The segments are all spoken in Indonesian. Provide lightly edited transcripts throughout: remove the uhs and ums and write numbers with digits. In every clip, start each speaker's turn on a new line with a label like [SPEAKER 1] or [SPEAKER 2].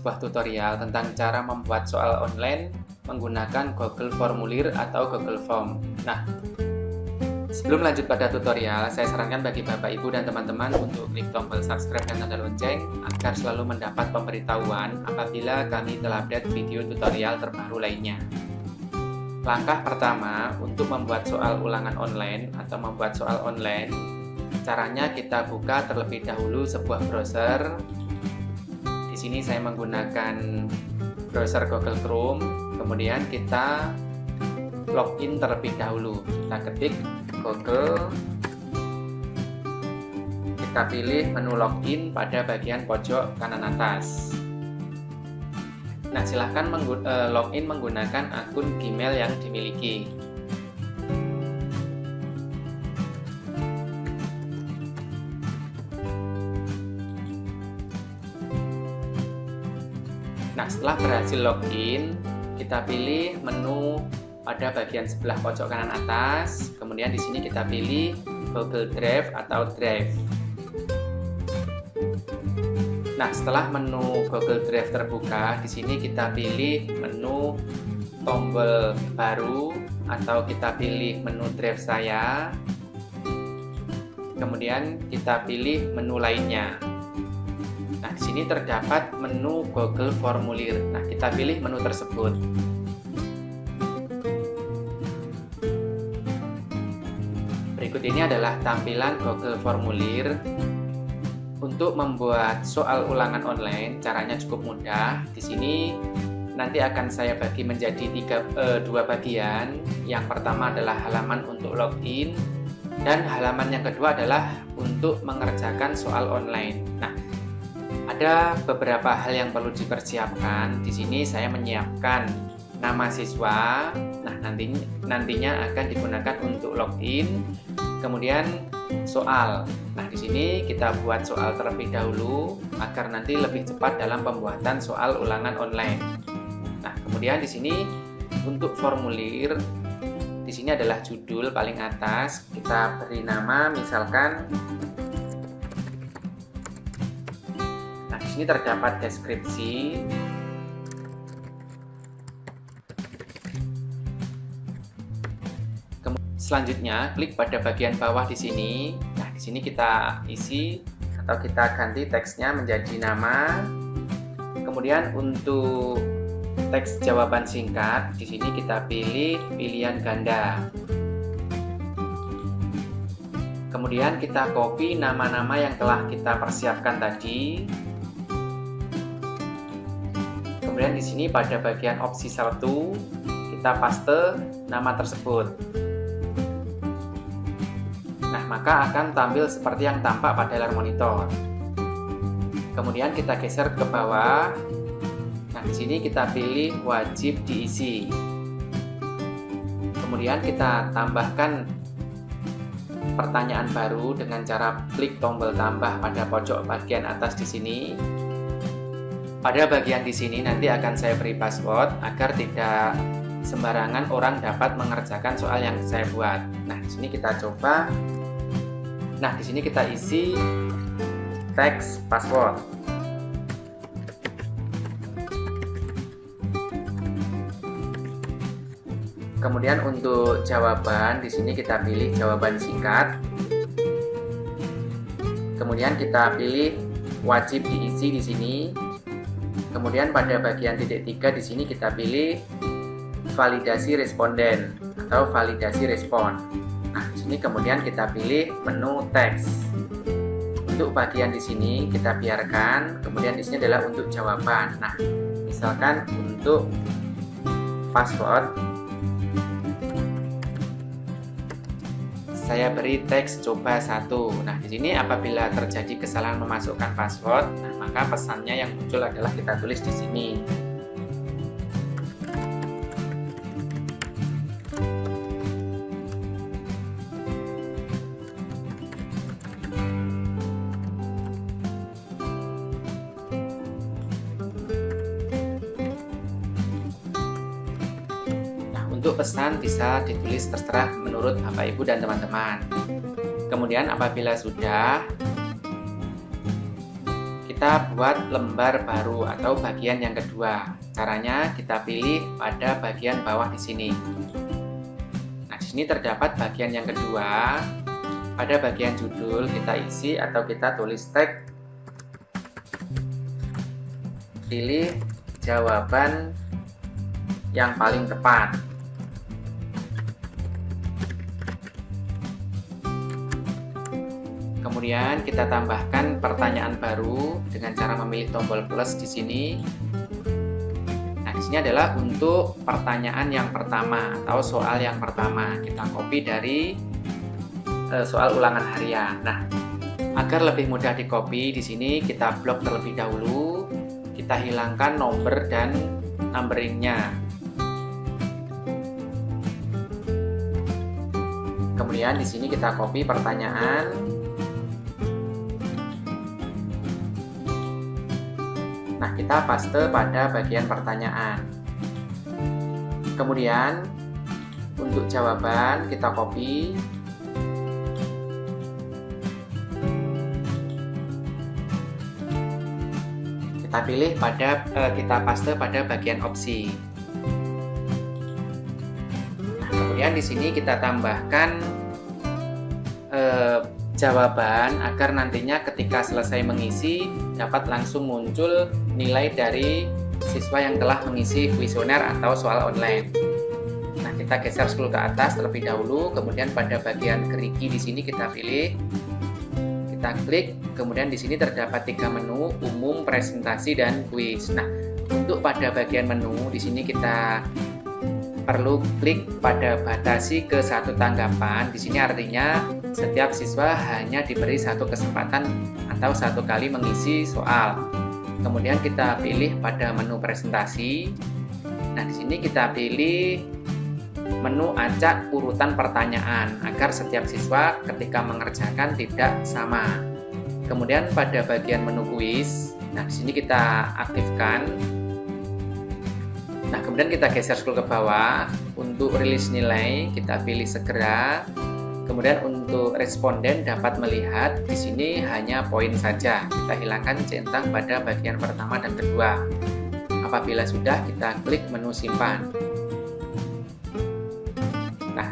[SPEAKER 1] sebuah tutorial tentang cara membuat soal online menggunakan Google Formulir atau Google Form. Nah, sebelum lanjut pada tutorial, saya sarankan bagi Bapak, Ibu, dan teman-teman untuk klik tombol subscribe dan tanda lonceng agar selalu mendapat pemberitahuan apabila kami telah update video tutorial terbaru lainnya. Langkah pertama untuk membuat soal ulangan online atau membuat soal online, caranya kita buka terlebih dahulu sebuah browser. Di sini saya menggunakan browser Google Chrome, kemudian kita login terlebih dahulu. Kita ketik Google, kita pilih menu login pada bagian pojok kanan atas. Nah, silahkan login menggunakan akun Gmail yang dimiliki. Nah, setelah berhasil login, kita pilih menu pada bagian sebelah pojok kanan atas. Kemudian di sini kita pilih Google Drive atau Drive. Nah, setelah menu Google Drive terbuka, di sini kita pilih menu tombol baru atau kita pilih menu Drive saya. Kemudian kita pilih menu lainnya. Nah, di sini terdapat menu Google Formulir. Nah, kita pilih menu tersebut. Berikut ini adalah tampilan Google Formulir. Untuk membuat soal ulangan online, caranya cukup mudah. Di sini nanti akan saya bagi menjadi dua bagian. Yang pertama adalah halaman untuk login, dan halaman yang kedua adalah untuk mengerjakan soal online. Nah, ada beberapa hal yang perlu dipersiapkan. Di sini saya menyiapkan nama siswa. Nah, nantinya akan digunakan untuk login. Kemudian soal. Nah, di sini kita buat soal terlebih dahulu agar nanti lebih cepat dalam pembuatan soal ulangan online. Nah, kemudian di sini untuk formulir, di sini adalah judul paling atas. Kita beri nama, misalkan. Di sini terdapat deskripsi. Selanjutnya, klik pada bagian bawah di sini. Nah, di sini kita isi atau kita ganti teksnya menjadi nama. Kemudian untuk teks jawaban singkat, di sini kita pilih pilihan ganda. Kemudian kita copy nama-nama yang telah kita persiapkan tadi. Kemudian di sini pada bagian opsi 1 kita paste nama tersebut. Nah, maka akan tampil seperti yang tampak pada layar monitor. Kemudian kita geser ke bawah. Nah, di sini kita pilih wajib diisi. Kemudian kita tambahkan pertanyaan baru dengan cara klik tombol tambah pada pojok bagian atas di sini. Pada bagian di sini nanti akan saya beri password agar tidak sembarangan orang dapat mengerjakan soal yang saya buat. Nah, di sini kita coba. Nah, di sini kita isi teks password. Kemudian untuk jawaban di sini kita pilih jawaban singkat. Kemudian kita pilih wajib diisi di sini. Kemudian pada bagian titik 3 di sini kita pilih validasi responden atau validasi respon. Nah, di sini kemudian kita pilih menu teks. Untuk bagian di sini kita biarkan. Kemudian di sini adalah untuk jawaban. Nah, misalkan untuk password saya beri teks coba 1. Nah, di sini apabila terjadi kesalahan memasukkan password, nah, maka pesannya yang muncul adalah kita tulis di sini. Untuk pesan bisa ditulis terserah menurut Bapak, Ibu, dan teman-teman. Kemudian apabila sudah, kita buat lembar baru atau bagian yang kedua. Caranya kita pilih pada bagian bawah di sini. Nah, di sini terdapat bagian yang kedua. Pada bagian judul kita isi atau kita tulis tag. Pilih jawaban yang paling tepat. Kemudian kita tambahkan pertanyaan baru dengan cara memilih tombol plus di sini. Nah, di sini adalah untuk pertanyaan yang pertama atau soal yang pertama. Kita copy dari soal ulangan harian. Nah, agar lebih mudah di copy, di sini kita blok terlebih dahulu. Kita hilangkan nomor dan numberingnya. Kemudian di sini kita copy pertanyaan. Nah, kita paste pada bagian pertanyaan. Kemudian untuk jawaban kita copy. Kita pilih kita paste pada bagian opsi. Nah, kemudian di sini kita tambahkan jawaban agar nantinya ketika selesai mengisi dapat langsung muncul nilai dari siswa yang telah mengisi kuesioner atau soal online. Nah, kita geser scroll ke atas terlebih dahulu, kemudian pada bagian gerigi di sini kita pilih. Kita klik, kemudian di sini terdapat 3 menu, umum, presentasi, dan kuis. Nah, untuk pada bagian menu di sini kita perlu klik pada batasi ke 1 tanggapan. Di sini artinya setiap siswa hanya diberi 1 kesempatan atau 1 kali mengisi soal. Kemudian kita pilih pada menu presentasi. Nah, di sini kita pilih menu acak urutan pertanyaan agar setiap siswa ketika mengerjakan tidak sama. Kemudian pada bagian menu kuis, nah di sini kita aktifkan. Nah, kemudian kita geser scroll ke bawah. Untuk rilis nilai kita pilih segera. Kemudian untuk responden dapat melihat di sini hanya poin saja. Kita hilangkan centang pada bagian pertama dan kedua. Apabila sudah, kita klik menu simpan. Nah,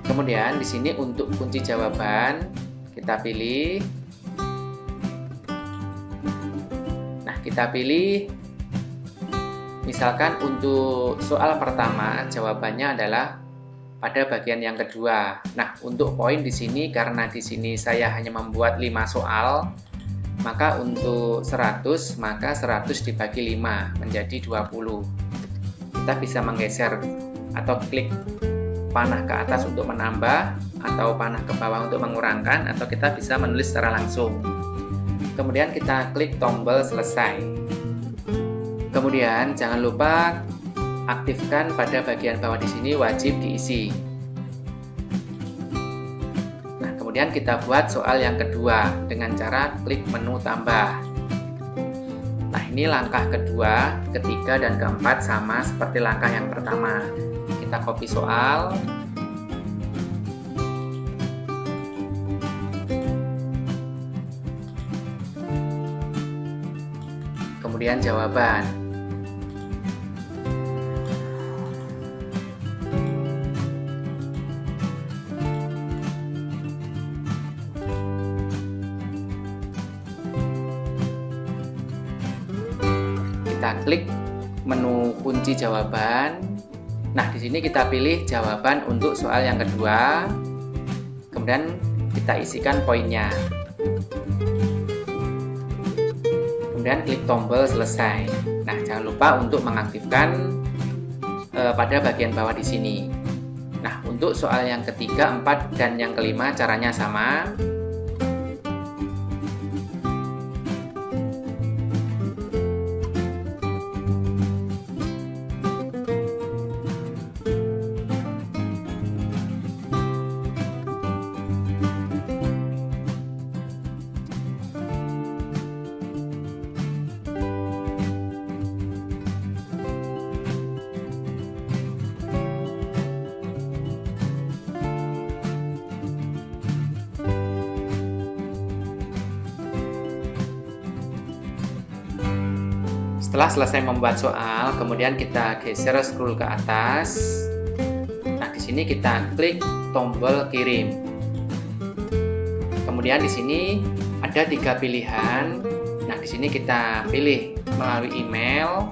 [SPEAKER 1] kemudian di sini untuk kunci jawaban kita pilih. Nah, kita pilih misalkan untuk soal pertama jawabannya adalah pada bagian yang kedua. Nah, untuk poin di sini karena di sini saya hanya membuat 5 soal, maka untuk 100 maka 100 dibagi 5 menjadi 20. Kita bisa menggeser atau klik panah ke atas untuk menambah atau panah ke bawah untuk mengurangkan, atau kita bisa menulis secara langsung. Kemudian kita klik tombol selesai. Kemudian jangan lupa aktifkan pada bagian bawah di sini wajib diisi. Nah, kemudian kita buat soal yang kedua dengan cara klik menu tambah. Nah, ini langkah kedua, ketiga, dan keempat sama seperti langkah yang pertama. Kita copy soal. Kemudian jawaban. Kita klik menu kunci jawaban. Nah, di sini kita pilih jawaban untuk soal yang kedua. Kemudian kita isikan poinnya. Kemudian klik tombol selesai. Nah, jangan lupa untuk mengaktifkan pada bagian bawah di sini. Nah, untuk soal yang ketiga, 4, dan yang kelima caranya sama. Setelah selesai membuat soal, kemudian kita geser scroll ke atas. Nah, di sini kita klik tombol kirim. Kemudian di sini ada 3 pilihan. Nah, di sini kita pilih melalui email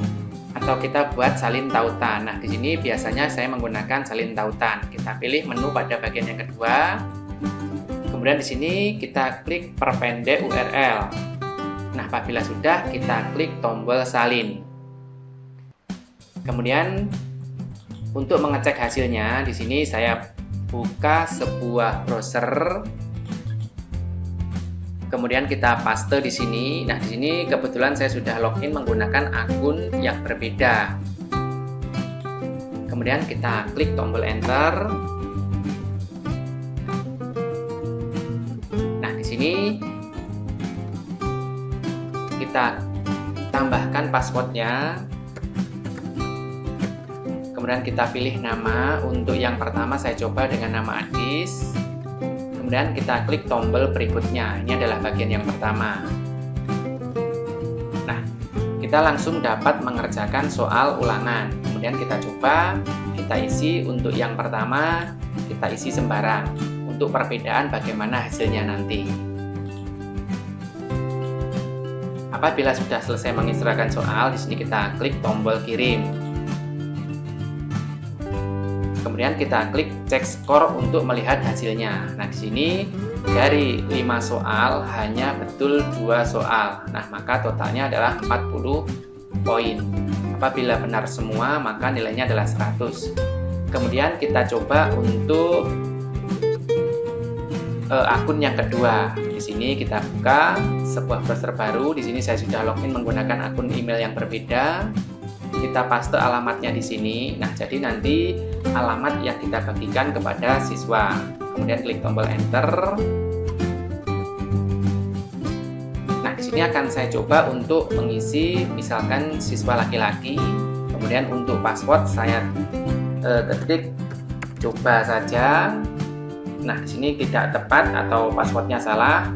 [SPEAKER 1] atau kita buat salin tautan. Nah, di sini biasanya saya menggunakan salin tautan. Kita pilih menu pada bagian yang kedua. Kemudian di sini kita klik perpendek URL. Nah, apabila sudah, kita klik tombol salin. Kemudian untuk mengecek hasilnya, di sini saya buka sebuah browser. Kemudian kita paste di sini. Nah, di sini kebetulan saya sudah login menggunakan akun yang berbeda. Kemudian kita klik tombol enter. Nah, di sini kita tambahkan passwordnya. Kemudian kita pilih nama. Untuk yang pertama saya coba dengan nama Adis. Kemudian kita klik tombol berikutnya. Ini adalah bagian yang pertama. Nah, kita langsung dapat mengerjakan soal ulangan. Kemudian kita coba, kita isi. Untuk yang pertama kita isi sembarang. Untuk perbedaan bagaimana hasilnya nanti. Apabila sudah selesai mengisrakan soal, di sini kita klik tombol kirim. Kemudian kita klik cek skor untuk melihat hasilnya. Nah, di sini dari 5 soal hanya betul 2 soal. Nah, maka totalnya adalah 40 poin. Apabila benar semua, maka nilainya adalah 100. Kemudian kita coba untuk akun yang kedua. Di sini kita buka sebuah browser baru. Di sini saya sudah login menggunakan akun email yang berbeda. Kita paste alamatnya di sini. Nah, jadi nanti alamat yang kita bagikan kepada siswa. Kemudian klik tombol enter. Nah, di sini akan saya coba untuk mengisi misalkan siswa laki-laki. Kemudian untuk password saya ketik coba saja. Nah, di sini tidak tepat atau passwordnya salah.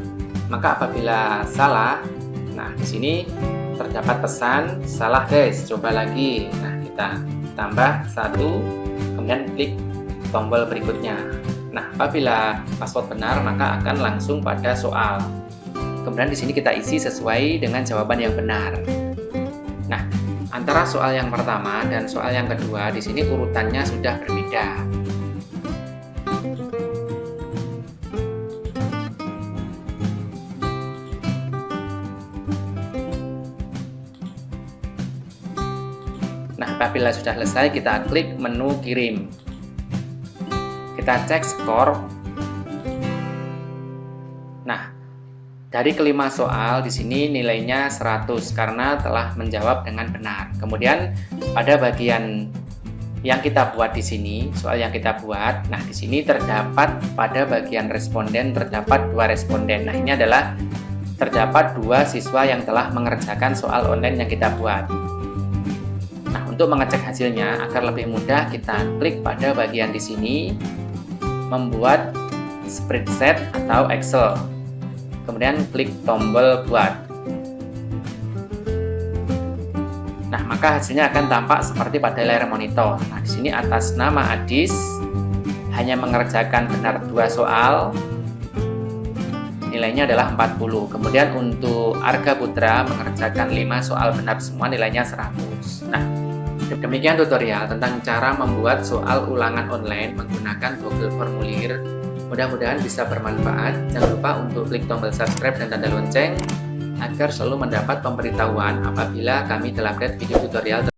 [SPEAKER 1] Maka apabila salah, nah di sini terdapat pesan salah guys, coba lagi. Nah, kita tambah 1, kemudian klik tombol berikutnya. Nah, apabila password benar, maka akan langsung pada soal. Kemudian di sini kita isi sesuai dengan jawaban yang benar. Nah, antara soal yang pertama dan soal yang kedua, di sini urutannya sudah berbeda. Nah, apabila sudah selesai, kita klik menu kirim. Kita cek skor. Nah, dari kelima soal di sini nilainya 100 karena telah menjawab dengan benar. Kemudian pada bagian yang kita buat di sini, soal yang kita buat, nah di sini terdapat pada bagian responden terdapat 2 responden. Nah, ini adalah terdapat 2 siswa yang telah mengerjakan soal online yang kita buat. Nah, untuk mengecek hasilnya agar lebih mudah, kita klik pada bagian di sini membuat spreadsheet atau Excel. Kemudian klik tombol buat. Nah, maka hasilnya akan tampak seperti pada layar monitor. Nah, di sini atas nama Adis hanya mengerjakan benar 2 soal. Nilainya adalah 40. Kemudian untuk Arga Putra mengerjakan 5 soal benar semua, nilainya 100. Nah, demikian tutorial tentang cara membuat soal ulangan online menggunakan Google Formulir. Mudah-mudahan bisa bermanfaat. Jangan lupa untuk klik tombol subscribe dan tanda lonceng agar selalu mendapat pemberitahuan apabila kami telah update video tutorial